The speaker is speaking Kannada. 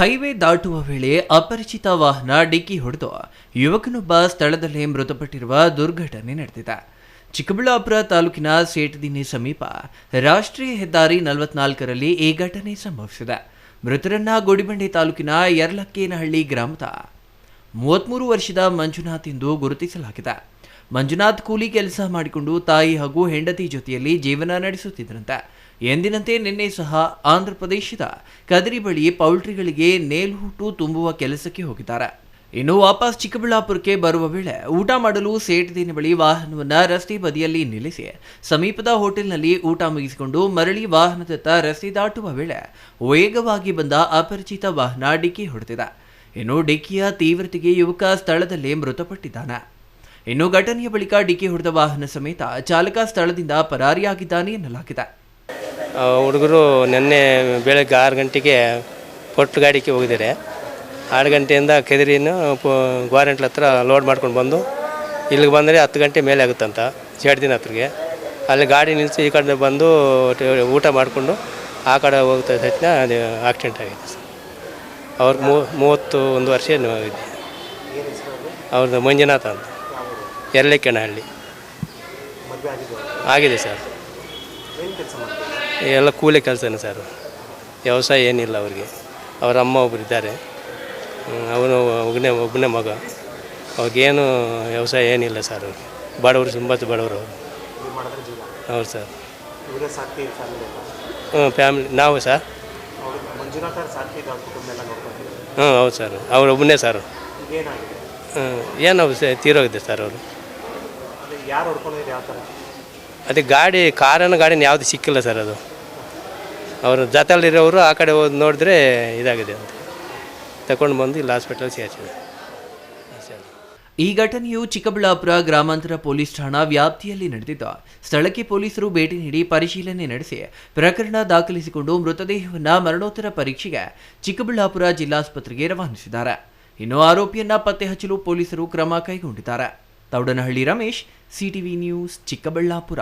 ಹೈವೇ ದಾಟುವ ವೇಳೆ ಅಪರಿಚಿತ ವಾಹನ ಡಿಕ್ಕಿ ಹೊಡೆದು ಯುವಕನೊಬ್ಬ ಸ್ಥಳದಲ್ಲೇ ಮೃತಪಟ್ಟಿರುವ ದುರ್ಘಟನೆ ನಡೆದಿದೆ. ಚಿಕ್ಕಬಳ್ಳಾಪುರ ತಾಲೂಕಿನ ಸೇಟದಿನ್ನಿ ಸಮೀಪ ರಾಷ್ಟ್ರೀಯ ಹೆದ್ದಾರಿ 44ರಲ್ಲಿ ಈ ಘಟನೆ ಸಂಭವಿಸಿದೆ. ಮೃತರನ್ನ ಗುಡಿಬಂಡೆ ತಾಲೂಕಿನ ಯರ್ಲಕ್ಕೇನಹಳ್ಳಿ ಗ್ರಾಮದ 33 ವರ್ಷದ ಮಂಜುನಾಥ್ ಎಂದು ಗುರುತಿಸಲಾಗಿದೆ. ಮಂಜುನಾಥ್ ಕೂಲಿ ಕೆಲಸ ಮಾಡಿಕೊಂಡು ತಾಯಿ ಹಾಗೂ ಹೆಂಡತಿ ಜೊತೆಯಲ್ಲಿ ಜೀವನ ನಡೆಸುತ್ತಿದ್ದರಂತೆ. ಎಂದಿನಂತೆ ನಿನ್ನೆ ಸಹ ಆಂಧ್ರಪ್ರದೇಶದ ಕದರಿ ಬಳಿ ಪೌಲ್ಟ್ರಿಗಳಿಗೆ ನೇಲ್ಹುಟ್ಟು ತುಂಬುವ ಕೆಲಸಕ್ಕೆ ಹೋಗಿದ್ದಾರೆ. ಇನ್ನು ವಾಪಸ್ ಚಿಕ್ಕಬಳ್ಳಾಪುರಕ್ಕೆ ಬರುವ ವೇಳೆ ಊಟ ಮಾಡಲು ಸೇಟದಿನ್ನಿ ಬಳಿ ವಾಹನವನ್ನು ರಸ್ತೆ ಬದಿಯಲ್ಲಿ ನಿಲ್ಲಿಸಿ ಸಮೀಪದ ಹೋಟೆಲ್ನಲ್ಲಿ ಊಟ ಮುಗಿಸಿಕೊಂಡು ಮರಳಿ ವಾಹನದತ್ತ ರಸ್ತೆ ದಾಟುವ ವೇಳೆ ವೇಗವಾಗಿ ಬಂದ ಅಪರಿಚಿತ ವಾಹನ ಡಿಕ್ಕಿ ಹೊಡೆದಿದೆ. ಇನ್ನು ಡಿಕ್ಕಿಯ ತೀವ್ರತೆಗೆ ಯುವಕ ಸ್ಥಳದಲ್ಲೇ ಮೃತಪಟ್ಟಿದ್ದಾನೆ. ಇನ್ನು ಘಟನೆಯ ಬಳಿಕ ಡಿಕ್ಕಿ ಹೊಡೆದ ವಾಹನ ಸಮೇತ ಚಾಲಕ ಸ್ಥಳದಿಂದ ಪರಾರಿಯಾಗಿದ್ದಾನೆ ಎನ್ನಲಾಗಿದೆ. ಹುಡುಗರು ನಿನ್ನೆ ಬೆಳಗ್ಗೆ 6 ಗಂಟೆಗೆ ಪೊಟ್ಟು ಗಾಡಿಗೆ ಹೋಗಿದ್ದಾರೆ. 6 ಗಂಟೆಯಿಂದ ಕೆದರಿನ ಗೋರೆಂಟ್ಲ ಹತ್ರ ಲೋಡ್ ಮಾಡ್ಕೊಂಡು ಬಂದು ಇಲ್ಲಿಗೆ ಬಂದರೆ 10 ಗಂಟೆ ಮೇಲೆ ಆಗುತ್ತಂತ ಸೇಟದಿನ್ನಿ ಹತ್ರಗೆ. ಅಲ್ಲಿ ಗಾಡಿ ನಿಲ್ಲಿಸಿ ಈ ಕಡೆ ಬಂದು ಊಟ ಮಾಡಿಕೊಂಡು ಆ ಕಡೆ ಹೋಗ್ತಾ ಸಹಿತ ಅದು ಆಕ್ಸಿಡೆಂಟ್ ಆಗಿದೆ ಸರ್. ಅವ್ರಿಗೆ 31 ವರ್ಷ ಇದೆ. ಅವ್ರದ್ದು ಮಂಜುನಾಥ ಅಂತ, ಯರ್ಲಕ್ಕೇನಹಳ್ಳಿ ಆಗಿದೆ ಸರ್. ಎಲ್ಲ ಕೂಲಿ ಕೆಲಸನೇ ಸರ್, ವ್ಯವಸಾಯ ಏನಿಲ್ಲ ಅವ್ರಿಗೆ. ಅವ್ರ ಅಮ್ಮ ಒಬ್ಬರು ಇದ್ದಾರೆ, ಅವನು ಒಬ್ಬನೇ ಮಗ. ಅವ್ರಿಗೇನು ವ್ಯವಸಾಯ ಏನಿಲ್ಲ ಸರ್. ಅವ್ರಿಗೆ ಬಡವರು, ತುಂಬ ಬಡವರು ಅವರು. ಹೌದು ಸರ್. ಫ್ಯಾಮಿಲಿ ನಾವು ಸರ್. ಹೌದು ಸರ್. ಅವರೊಬ್ಬನೇ ಸರ್. ಏನು ತೀರೋಗಿದೆ ಸರ್ ಅವರು. ಅದೇ ಗಾಡಿನ ಯಾವುದು ಸಿಕ್ಕಿಲ್ಲ ಸರ್. ಅದು ಅವರು ಜೊತೆಯಲ್ಲಿರೋರು ಆ ಕಡೆ ಹೋಗಿ ನೋಡಿದ್ರೆ ಇದಾಗಿದೆ ಅಂತ ತಗೊಂಡು ಬಂದು ಇಲ್ಲಿ ಹಾಸ್ಪಿಟಲ್ ಸೇರಿಸಿದೆ. ಈ ಘಟನೆಯು ಚಿಕ್ಕಬಳ್ಳಾಪುರ ಗ್ರಾಮಾಂತರ ಪೊಲೀಸ್ ಠಾಣಾ ವ್ಯಾಪ್ತಿಯಲ್ಲಿ ನಡೆದಿದ್ದು, ಸ್ಥಳಕ್ಕೆ ಪೊಲೀಸರು ಭೇಟಿ ನೀಡಿ ಪರಿಶೀಲನೆ ನಡೆಸಿ ಪ್ರಕರಣ ದಾಖಲಿಸಿಕೊಂಡು ಮೃತದೇಹವನ್ನು ಮರಣೋತ್ತರ ಪರೀಕ್ಷೆಗೆ ಚಿಕ್ಕಬಳ್ಳಾಪುರ ಜಿಲ್ಲಾಸ್ಪತ್ರೆಗೆ ರವಾನಿಸಿದ್ದಾರೆ. ಇನ್ನು ಆರೋಪಿಯನ್ನ ಪತ್ತೆ ಹಚ್ಚಲು ಪೊಲೀಸರು ಕ್ರಮ ಕೈಗೊಂಡಿದ್ದಾರೆ. Thoudanahalli Ramesh, CTV news, Chikkaballapur.